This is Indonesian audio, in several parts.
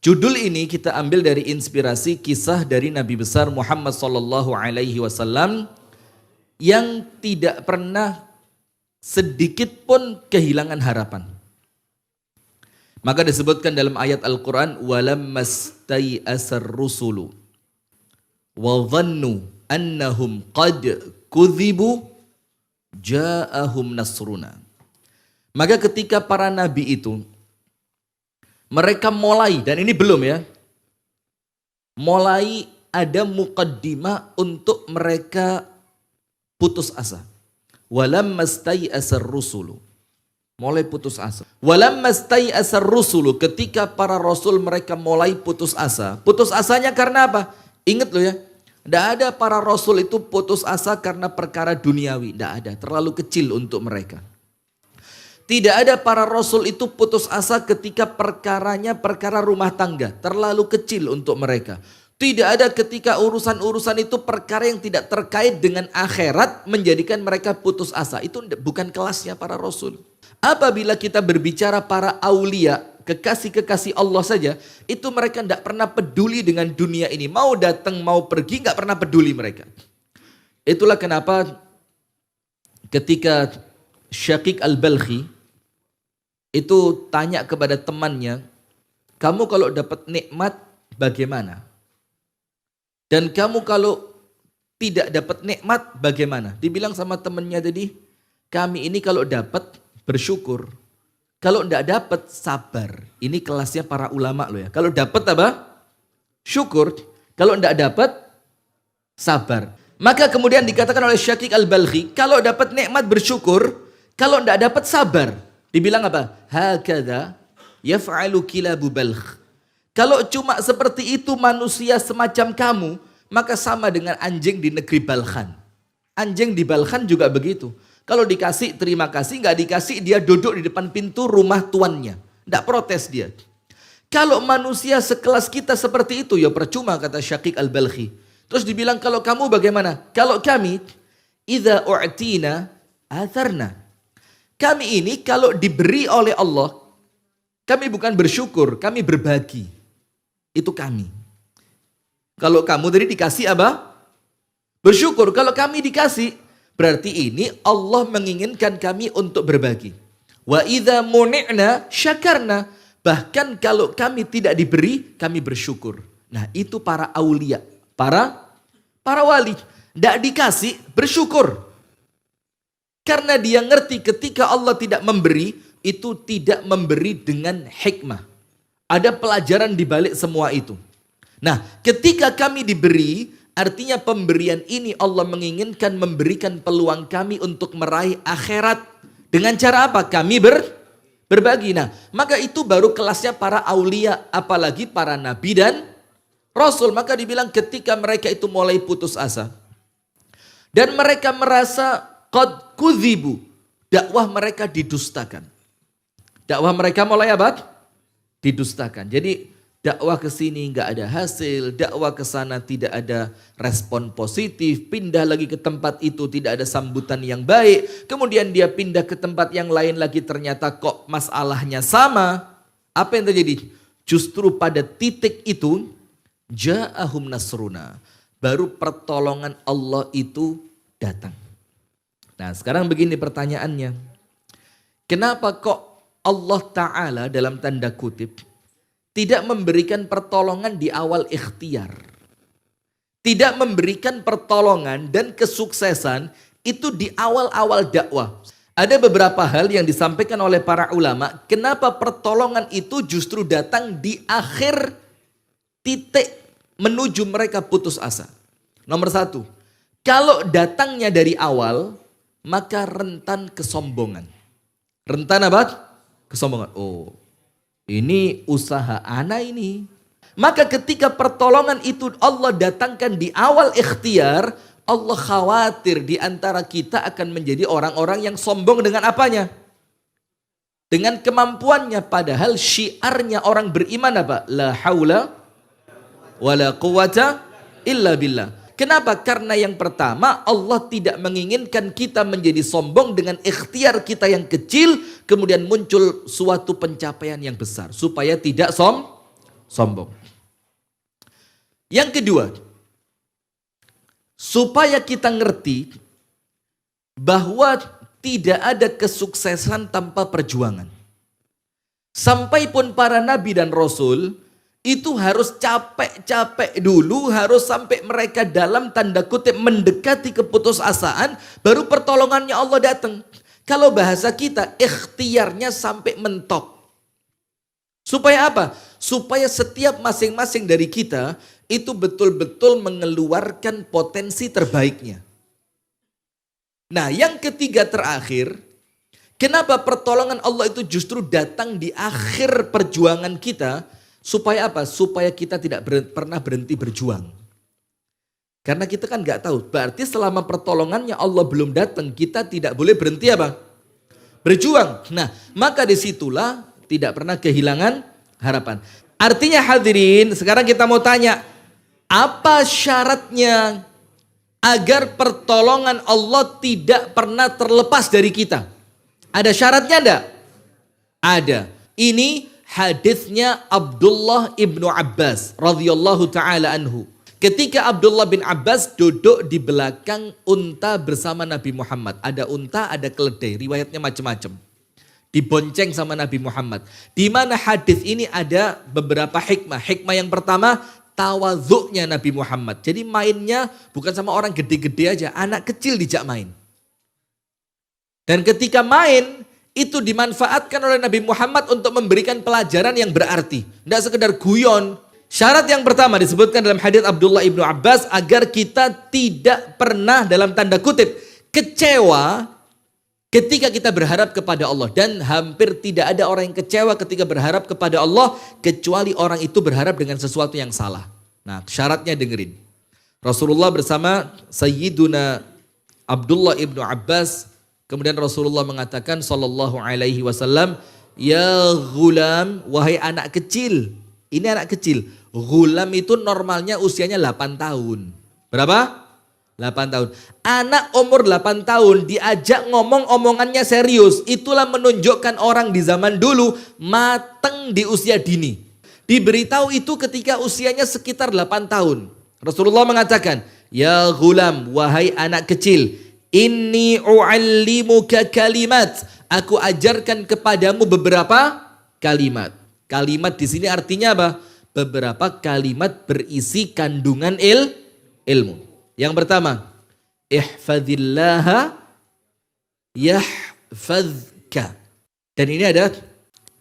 Judul ini kita ambil dari inspirasi kisah dari Nabi besar Muhammad sallallahu alaihi wasallam yang tidak pernah sedikit pun kehilangan harapan. Maka disebutkan dalam ayat Al-Qur'an walammastai'asar rusulu wa dhannu annahum qad kudzibu ja'ahum nasruna. Maka ketika para nabi itu mereka mulai, dan ini belum ya, mulai ada muqaddimah untuk mereka putus asa. Walammastai'asar rusulu, mulai putus asa. Walammastai'asar rusulu, ketika para rasul mereka mulai putus asa. Putus asanya karena apa? Ingat loh ya, tidak ada para rasul itu putus asa karena perkara duniawi, tidak ada, terlalu kecil untuk mereka. Tidak ada para rasul itu putus asa ketika perkaranya perkara rumah tangga, terlalu kecil untuk mereka. Tidak ada ketika urusan-urusan itu perkara yang tidak terkait dengan akhirat menjadikan mereka putus asa. Itu bukan kelasnya para rasul. Apabila kita berbicara para aulia, kekasih-kekasih Allah saja, itu mereka tidak pernah peduli dengan dunia ini. Mau datang, mau pergi, nggak pernah peduli mereka. Itulah kenapa ketika Syaqiq Al-Balkhi itu tanya kepada temannya, kamu kalau dapat nikmat bagaimana? Dan kamu kalau tidak dapat nikmat bagaimana? Dibilang sama temannya tadi, kami ini kalau dapat bersyukur, kalau tidak dapat sabar. Ini kelasnya para ulama loh ya. Kalau dapat apa? Syukur. Kalau tidak dapat sabar. Maka kemudian dikatakan oleh Syaqiq Al-Balkhi, kalau dapat nikmat bersyukur, kalau tidak dapat sabar. Dibilang apa? Hakadha yaf'alu kilabu balkh. Kalau cuma seperti itu manusia semacam kamu, maka sama dengan anjing di negeri Balkhan. Anjing di Balkhan juga begitu. Kalau dikasih terima kasih, nggak dikasih dia duduk di depan pintu rumah tuannya. Nggak protes dia. Kalau manusia sekelas kita seperti itu, ya percuma, kata Syaqiq Al-Balkhi. Terus dibilang kalau kamu bagaimana? Kalau kami, idza u'tina atharna. Kami ini kalau diberi oleh Allah, kami bukan bersyukur, kami berbagi. Itu kami. Kalau kamu tadi dikasih apa? Bersyukur. Kalau kami dikasih, berarti ini Allah menginginkan kami untuk berbagi. Wa idza muni'na syakarna. Bahkan kalau kami tidak diberi, kami bersyukur. Nah, itu para aulia, para wali. Tidak dikasih, bersyukur. Karena dia ngerti ketika Allah tidak memberi, itu tidak memberi dengan hikmah. Ada pelajaran di balik semua itu. Nah, ketika kami diberi, artinya pemberian ini Allah menginginkan memberikan peluang kami untuk meraih akhirat. Dengan cara apa? Kami berbagi. Nah, maka itu baru kelasnya para aulia, apalagi para nabi dan rasul. Maka dibilang ketika mereka itu mulai putus asa. Dan mereka merasa qad kudzibu, dakwah mereka didustakan. Dakwah mereka mulai apa? Didustakan. Jadi dakwah ke sini nggak ada hasil, dakwah ke sana tidak ada respon positif, pindah lagi ke tempat itu tidak ada sambutan yang baik, kemudian dia pindah ke tempat yang lain lagi ternyata kok masalahnya sama. Apa yang terjadi? Justru pada titik itu ja'ahum nasruna, baru pertolongan Allah itu datang. Nah, sekarang begini pertanyaannya. Kenapa kok Allah Ta'ala dalam tanda kutip tidak memberikan pertolongan di awal ikhtiar? Tidak memberikan pertolongan dan kesuksesan itu di awal-awal dakwah. Ada beberapa hal yang disampaikan oleh para ulama. Kenapa pertolongan itu justru datang di akhir titik menuju mereka putus asa? Nomor satu, kalau datangnya dari awal, maka rentan kesombongan. Rentan apa? Kesombongan. Oh, ini usaha ana ini. Maka ketika pertolongan itu Allah datangkan di awal ikhtiar, Allah khawatir di antara kita akan menjadi orang-orang yang sombong dengan apanya? Dengan kemampuannya. Padahal syiarnya orang beriman apa? La haula wala quwata illa billah. Kenapa? Karena yang pertama Allah tidak menginginkan kita menjadi sombong dengan ikhtiar kita yang kecil. Kemudian muncul suatu pencapaian yang besar. Supaya tidak sombong. Yang kedua, supaya kita ngerti bahwa tidak ada kesuksesan tanpa perjuangan. Sampai pun para nabi dan rasul itu harus capek-capek dulu, harus sampai mereka dalam tanda kutip mendekati keputusasaan, baru pertolongannya Allah datang. Kalau bahasa kita, ikhtiarnya sampai mentok. Supaya apa? Supaya setiap masing-masing dari kita itu betul-betul mengeluarkan potensi terbaiknya. Nah, yang ketiga terakhir, kenapa pertolongan Allah itu justru datang di akhir perjuangan kita? Supaya apa? Supaya kita tidak pernah berhenti berjuang. Karena kita kan nggak tahu. Berarti selama pertolongannya Allah belum datang, kita tidak boleh berhenti apa? Berjuang. Nah, maka disitulah tidak pernah kehilangan harapan. Artinya hadirin, sekarang kita mau tanya, apa syaratnya agar pertolongan Allah tidak pernah terlepas dari kita? Ada syaratnya enggak? Ada. Ini hadisnya Abdullah ibnu Abbas radhiyallahu taala anhu. Ketika Abdullah bin Abbas duduk di belakang unta bersama Nabi Muhammad. Ada unta, ada keledai, riwayatnya macam-macam. Dibonceng sama Nabi Muhammad. Di mana hadis ini ada beberapa hikmah. Hikmah yang pertama, tawadhu'nya Nabi Muhammad. Jadi mainnya bukan sama orang gede-gede aja, anak kecil dijak main. Dan ketika main, itu dimanfaatkan oleh Nabi Muhammad untuk memberikan pelajaran yang berarti. Tidak sekedar guyon. Syarat yang pertama disebutkan dalam hadis Abdullah ibnu Abbas agar kita tidak pernah dalam tanda kutip kecewa ketika kita berharap kepada Allah. Dan hampir tidak ada orang yang kecewa ketika berharap kepada Allah kecuali orang itu berharap dengan sesuatu yang salah. Nah, syaratnya dengerin. Rasulullah bersama Sayyiduna Abdullah ibnu Abbas, kemudian Rasulullah mengatakan sallallahu alaihi wasallam, "Ya ghulam, wahai anak kecil." Ini anak kecil. Ghulam itu normalnya usianya 8 tahun. Berapa? 8 tahun. Anak umur 8 tahun diajak ngomong omongannya serius. Itulah menunjukkan orang di zaman dulu mateng di usia dini. Diberitahu itu ketika usianya sekitar 8 tahun. Rasulullah mengatakan, "Ya ghulam, wahai anak kecil, inni u'allimuka kalimat." Aku ajarkan kepadamu beberapa kalimat. Kalimat di sini artinya apa? Beberapa kalimat berisi kandungan ilmu. Yang pertama, ihfazillaha yahfazka. Dan ini ada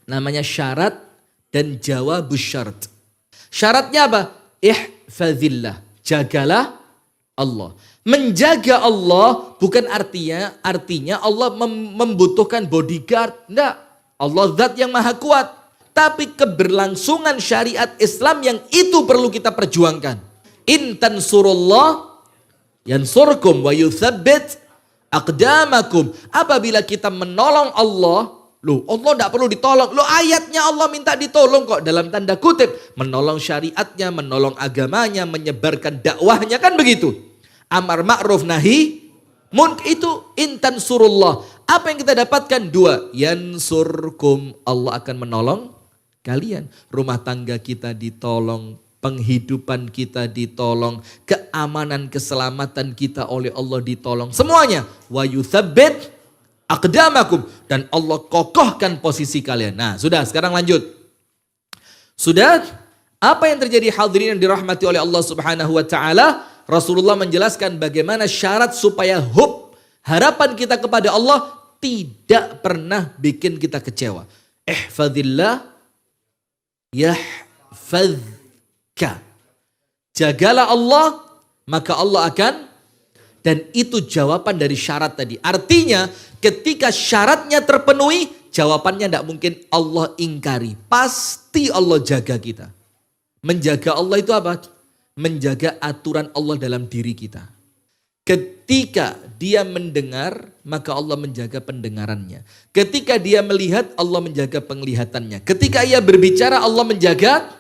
namanya syarat dan jawabus syarat. Syaratnya apa? Ihfazillah, jagalah Allah. Menjaga Allah bukan artinya Allah membutuhkan bodyguard. Enggak. Allah zat yang maha kuat. Tapi keberlangsungan syariat Islam yang itu perlu kita perjuangkan. In tansurullah yansurkum wa yuthabbit aqdamakum. Apabila kita menolong Allah, loh Allah tidak perlu ditolong. Loh ayatnya Allah minta ditolong kok, dalam tanda kutip. Menolong syariatnya, menolong agamanya, menyebarkan dakwahnya, kan begitu. Amar ma'ruf nahi munkar, itu intan surullah. Apa yang kita dapatkan? 2. Yansurkum, Allah akan menolong kalian. Rumah tangga kita ditolong, penghidupan kita ditolong, keamanan keselamatan kita oleh Allah ditolong. Semuanya. Wa yuthabbit aqdamakum, dan Allah kokohkan posisi kalian. Nah, sudah, sekarang lanjut. Sudah, apa yang terjadi hadirin yang dirahmati oleh Allah Subhanahu wa taala? Rasulullah menjelaskan bagaimana syarat supaya harapan kita kepada Allah tidak pernah bikin kita kecewa. Ihfazillah yahfazka. Jagalah Allah, maka Allah akan, dan itu jawaban dari syarat tadi. Artinya ketika syaratnya terpenuhi, jawabannya tidak mungkin Allah ingkari. Pasti Allah jaga kita. Menjaga Allah itu apa? Menjaga aturan Allah dalam diri kita. Ketika dia mendengar, maka Allah menjaga pendengarannya. Ketika dia melihat, Allah menjaga penglihatannya. Ketika ia berbicara, Allah menjaga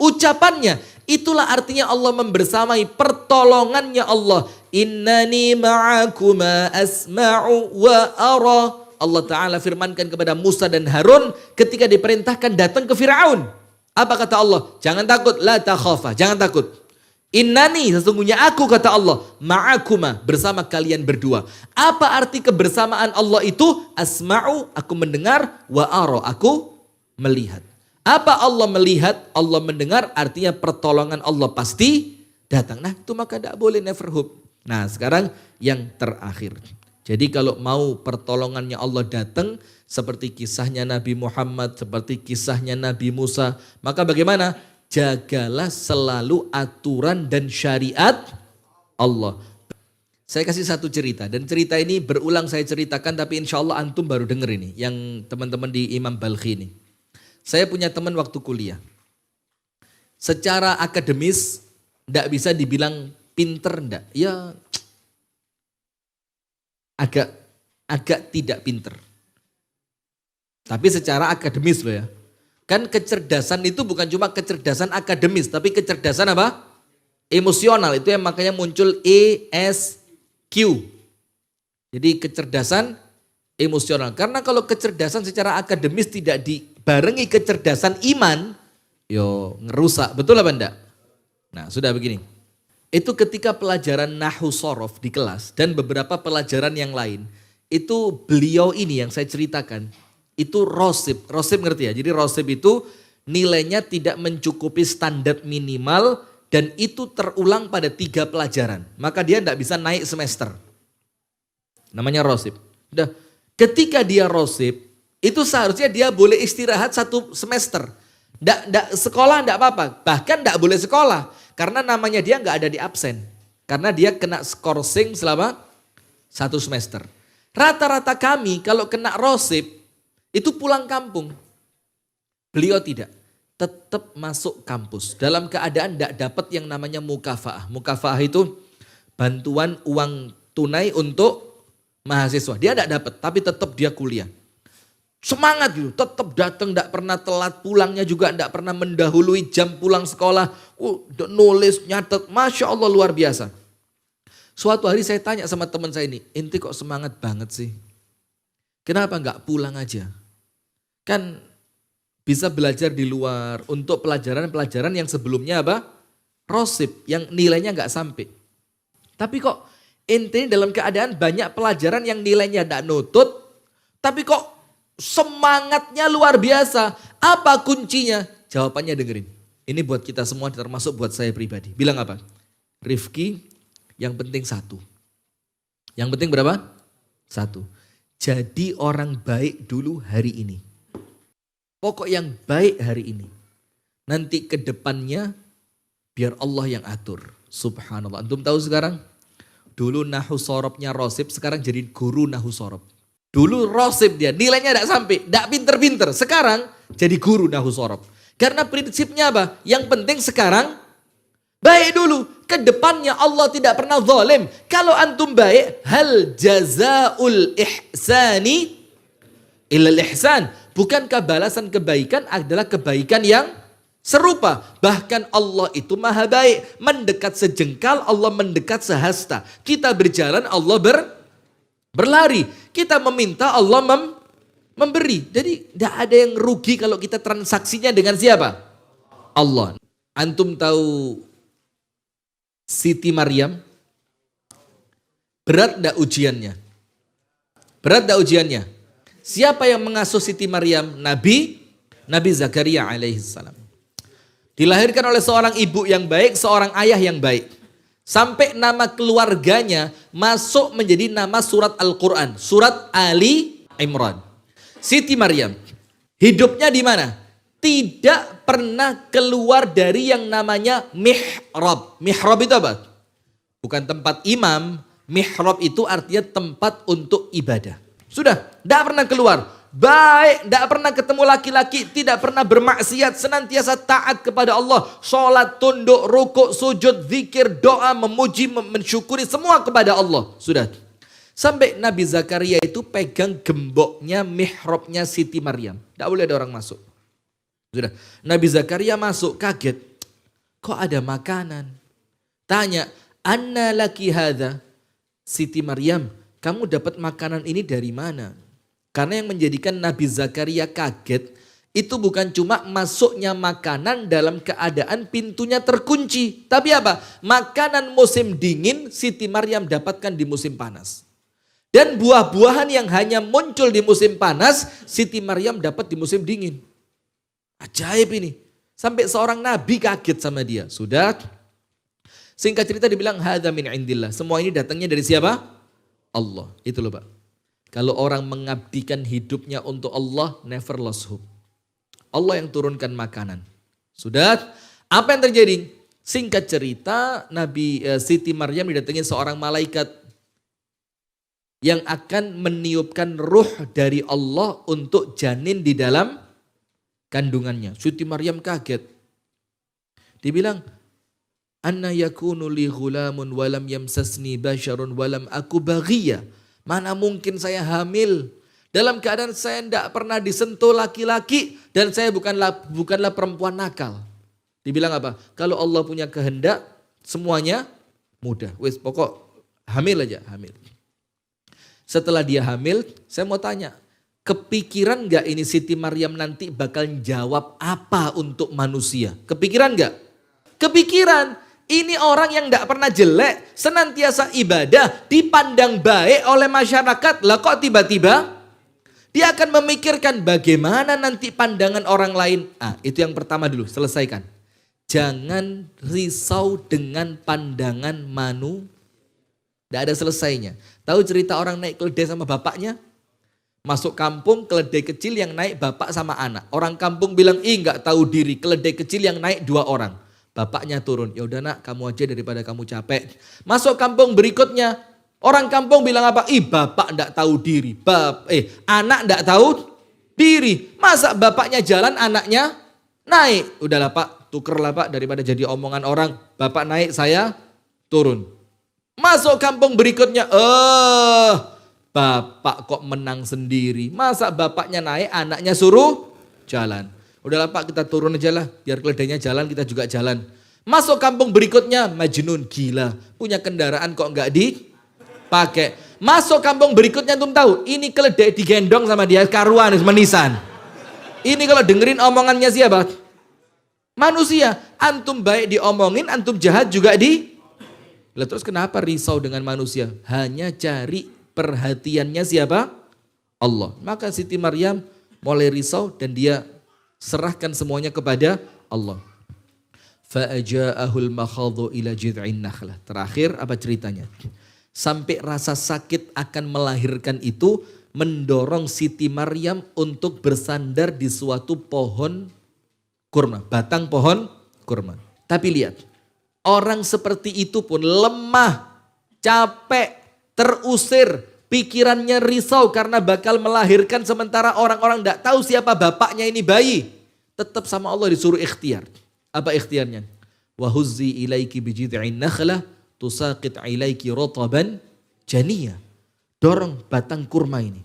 ucapannya. Itulah artinya Allah membersamai, pertolongannya Allah. Innani ma'akuma asma'u wa ara. Allah Ta'ala firmankan kepada Musa dan Harun ketika diperintahkan datang ke Fir'aun. Apa kata Allah? Jangan takut, la takhafa, jangan takut. Innani, sesungguhnya aku kata Allah, ma'akuma, bersama kalian berdua. Apa arti kebersamaan Allah itu? Asma'u, aku mendengar, wa ara, aku melihat. Apa Allah melihat, Allah mendengar, artinya pertolongan Allah pasti datang. Nah itu maka tidak boleh never hope. Nah sekarang yang terakhir. Jadi kalau mau pertolongannya Allah datang, seperti kisahnya Nabi Muhammad, seperti kisahnya Nabi Musa, maka bagaimana? Jagalah selalu aturan dan syariat Allah. Saya kasih satu cerita, dan cerita ini berulang saya ceritakan, tapi insya Allah antum baru denger ini, yang teman-teman di Imam Balkhi ini. Saya punya teman waktu kuliah. Secara akademis tidak bisa dibilang pinter, enggak. Ya agak tidak pinter. Tapi secara akademis loh ya. Kan kecerdasan itu bukan cuma kecerdasan akademis, tapi kecerdasan apa? Emosional. Itu yang makanya muncul ESQ. Jadi kecerdasan emosional. Karena kalau kecerdasan secara akademis tidak dibarengi kecerdasan iman, yo ngerusak. Betul apa enggak? Nah sudah begini. Itu ketika pelajaran Nahwu Shorof di kelas dan beberapa pelajaran yang lain. Itu beliau ini yang saya ceritakan. Itu rosib ngerti ya? Jadi rosib itu nilainya tidak mencukupi standar minimal dan itu terulang pada 3 pelajaran. Maka dia tidak bisa naik semester. Namanya rosib. Udah, ketika dia rosib, itu seharusnya dia boleh istirahat 1 semester. Sekolah tidak apa-apa, bahkan tidak boleh sekolah. Karena namanya dia nggak ada di absen. Karena dia kena skorsing selama 1 semester. Rata-rata kami kalau kena rosib, itu pulang kampung. Beliau tidak. Tetap masuk kampus. Dalam keadaan tidak dapat yang namanya mukafaah. Mukafaah itu bantuan uang tunai untuk mahasiswa. Dia tidak dapat, tapi tetap dia kuliah. Semangat gitu, tetap datang, tidak pernah telat, pulangnya juga tidak pernah mendahului jam pulang sekolah. Nulis, nyatet, Masya Allah luar biasa. Suatu hari saya tanya sama teman saya ini, ente kok semangat banget sih? Kenapa nggak pulang aja? Kan bisa belajar di luar untuk pelajaran-pelajaran yang sebelumnya apa? Rosib, yang nilainya nggak sampai. Tapi kok ente dalam keadaan banyak pelajaran yang nilainya tidak nutut, tapi kok semangatnya luar biasa. Apa kuncinya? Jawabannya dengerin. Ini buat kita semua termasuk buat saya pribadi. Bilang apa? Rifki, yang penting 1. Yang penting berapa? 1. Jadi orang baik dulu hari ini. Pokok yang baik hari ini. Nanti ke depannya biar Allah yang atur. Subhanallah. Antum tahu sekarang? Dulu Nahwu Shorofnya Rosib, sekarang jadi guru Nahwu Shorof. Dulu Rosib dia, nilainya tidak sampai, tidak pinter-pinter. Sekarang jadi guru Nahwu Shorof. Karena prinsipnya apa? Yang penting sekarang baik dulu. Kedepannya Allah tidak pernah zalim. Kalau antum baik, hal jazaul ihsani illal ihsan. Bukankah balasan kebaikan adalah kebaikan yang serupa? Bahkan Allah itu maha baik. Mendekat sejengkal, Allah mendekat sehasta. Kita berjalan, Allah berlari. Kita meminta, Allah memberi. Jadi tidak ada yang rugi kalau kita transaksinya dengan siapa? Allah. Antum tahu Siti Maryam? Berat enggak ujiannya? Berat enggak ujiannya? Siapa yang mengasuh Siti Maryam? Nabi Zakaria alaihissalam. Dilahirkan oleh seorang ibu yang baik, seorang ayah yang baik. Sampai nama keluarganya masuk menjadi nama surat Al-Quran. Surat Ali Imran. Siti Maryam. Hidupnya di mana? Tidak pernah keluar dari yang namanya mihrab. Mihrab itu apa? Bukan tempat imam. Mihrab itu artinya tempat untuk ibadah. Sudah, tidak pernah keluar. Baik, tidak pernah ketemu laki-laki, tidak pernah bermaksiat, senantiasa taat kepada Allah. Sholat, tunduk, rukuk, sujud, zikir, doa, memuji, mensyukuri, semua kepada Allah. Sudah. Sampai Nabi Zakaria itu pegang gemboknya, mihrabnya Siti Maryam. Tidak boleh ada orang masuk. Sudah. Nabi Zakaria masuk, kaget. Kok ada makanan? Tanya, anna laki hadha? Siti Maryam, kamu dapat makanan ini dari mana? Karena yang menjadikan Nabi Zakaria kaget, Itu bukan cuma masuknya makanan dalam keadaan pintunya terkunci. Tapi apa? Makanan musim dingin Siti Maryam dapatkan di musim panas. Dan buah-buahan yang hanya muncul di musim panas, Siti Maryam dapat di musim dingin. Ajaib ini. Sampai seorang nabi kaget sama dia. Sudah. Singkat cerita dibilang, hadza min indillah. Semua ini datangnya dari siapa? Allah. Itu loh Pak. Kalau orang mengabdikan hidupnya untuk Allah, never lost hope. Allah yang turunkan makanan. Sudah. Apa yang terjadi? Singkat cerita, Siti Maryam didatangi seorang malaikat yang akan meniupkan ruh dari Allah untuk janin di dalam kandungannya. Siti Maryam kaget. Dibilang, anna yakunu li ghulamun walam yamsasni basyarun walam aku baghiya. Mana mungkin saya hamil dalam keadaan saya tidak pernah disentuh laki-laki dan saya bukanlah perempuan nakal. Dibilang apa? Kalau Allah punya kehendak semuanya mudah. Wes pokok hamil aja, hamil. Setelah dia hamil, saya mau tanya, kepikiran gak ini Siti Maryam nanti bakal jawab apa untuk manusia? Kepikiran gak? Kepikiran. Ini orang yang gak pernah jelek, senantiasa ibadah, dipandang baik oleh masyarakat. Lah kok tiba-tiba dia akan memikirkan bagaimana nanti pandangan orang lain. Itu yang pertama dulu, selesaikan. Jangan risau dengan pandangan manusia. Tidak ada selesainya. Tahu cerita orang naik keledai sama bapaknya? Masuk kampung, keledai kecil yang naik bapak sama anak. Orang kampung bilang, nggak tahu diri, keledai kecil yang naik 2 orang. Bapaknya turun, ya udah nak, kamu aja daripada kamu capek. Masuk kampung berikutnya, orang kampung bilang apa? Bapak nggak tahu diri. Anak nggak tahu diri. Masa bapaknya jalan, anaknya naik? Udahlah Pak, tukerlah Pak, daripada jadi omongan orang. Bapak naik, saya turun. Masuk kampung berikutnya, bapak kok menang sendiri. Masa bapaknya naik, anaknya suruh jalan. Udahlah Pak, kita turun aja lah, biar keledainya jalan, kita juga jalan. Masuk kampung berikutnya, Majnun, gila. Punya kendaraan kok nggak dipakai. Masuk kampung berikutnya, antum tahu, ini keledai digendong sama dia, karuan, menisan. Ini kalau dengerin omongannya siapa? Manusia. Antum baik diomongin, antum jahat juga Lah terus kenapa risau dengan manusia? Hanya cari perhatiannya siapa? Allah. Maka Siti Maryam mulai risau dan dia serahkan semuanya kepada Allah. Fa'aja'ahul makhadhu ila jid'in nakhlah. Terakhir apa ceritanya? Sampai rasa sakit akan melahirkan itu mendorong Siti Maryam untuk bersandar di suatu pohon kurma, batang pohon kurma. Tapi lihat, orang seperti itu pun lemah, capek, terusir, pikirannya risau karena bakal melahirkan sementara orang-orang tidak tahu siapa bapaknya ini bayi. Tetap sama Allah disuruh ikhtiar. Apa ikhtiarnya? Wa huzzi ilaiki bijid'in nakhlah tusaqit ilaiki rataban janiyah. Dorong batang kurma ini.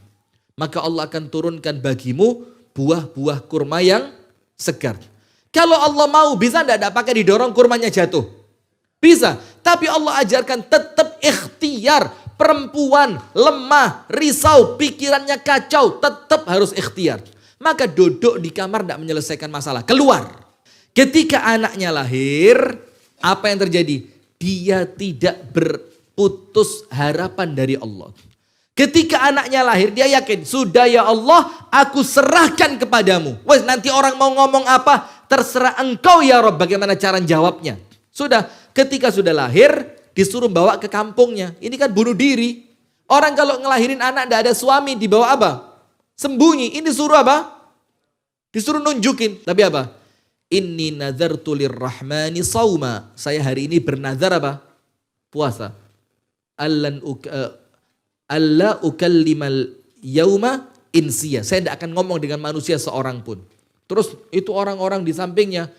Maka Allah akan turunkan bagimu buah-buah kurma yang segar. Kalau Allah mau bisa tidak pakai didorong kurmanya jatuh. Bisa, tapi Allah ajarkan tetap ikhtiar. Perempuan lemah, risau, pikirannya kacau, tetap harus ikhtiar. Maka duduk di kamar tidak menyelesaikan masalah, keluar. Ketika anaknya lahir, apa yang terjadi? Dia tidak berputus harapan dari Allah. Ketika anaknya lahir, dia yakin, sudah ya Allah, aku serahkan kepadamu. Wes nanti orang mau ngomong apa, terserah engkau ya Rabb, bagaimana cara jawabnya. Sudah, ketika sudah lahir, disuruh bawa ke kampungnya. Ini kan bunuh diri. Orang kalau ngelahirin anak tidak ada suami, dibawa apa? Sembunyi. Ini suruh apa? Disuruh nunjukin. Tapi apa? Inni nazartu lirrahmani sauma. Saya hari ini bernazar apa? Puasa. Alla ukallimal yauma insiya. Saya tidak akan ngomong dengan manusia seorang pun. Terus itu orang-orang di sampingnya.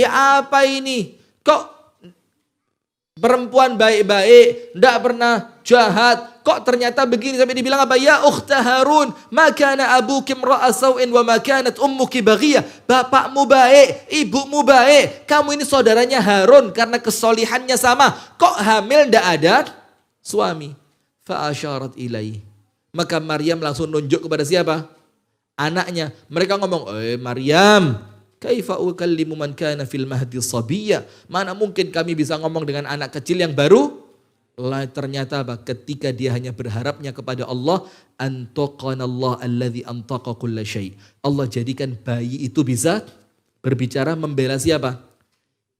Apa ini? Kok perempuan baik-baik, tidak pernah jahat, kok ternyata begini, sampai dibilang apa? Ya ukhta Harun, ma kana abuki imra'a sawin wa ma kanat ummuki baghiyah. Bapakmu baik, ibumu baik, kamu ini saudaranya Harun karena kesolihannya sama. Kok hamil tidak ada suami? Fa asyarat ilaih. Maka Maryam langsung nunjuk kepada siapa? anaknya. Mereka ngomong, Maryam, kaifa ukallimu man kana fil mahdi sabiyya? Mana mungkin kami bisa ngomong dengan anak kecil yang baru? Lah ternyata apa? Ketika dia hanya berharapnya kepada Allah, antaqanallah alladzi antaqa kulla syai'. Allah jadikan bayi itu bisa berbicara, membela siapa?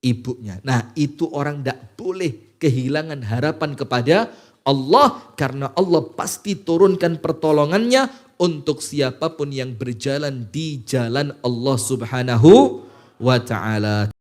Ibunya. Nah, itu orang tidak boleh kehilangan harapan kepada Allah, karena Allah pasti turunkan pertolongannya untuk siapapun yang berjalan di jalan Allah Subhanahu wa ta'ala.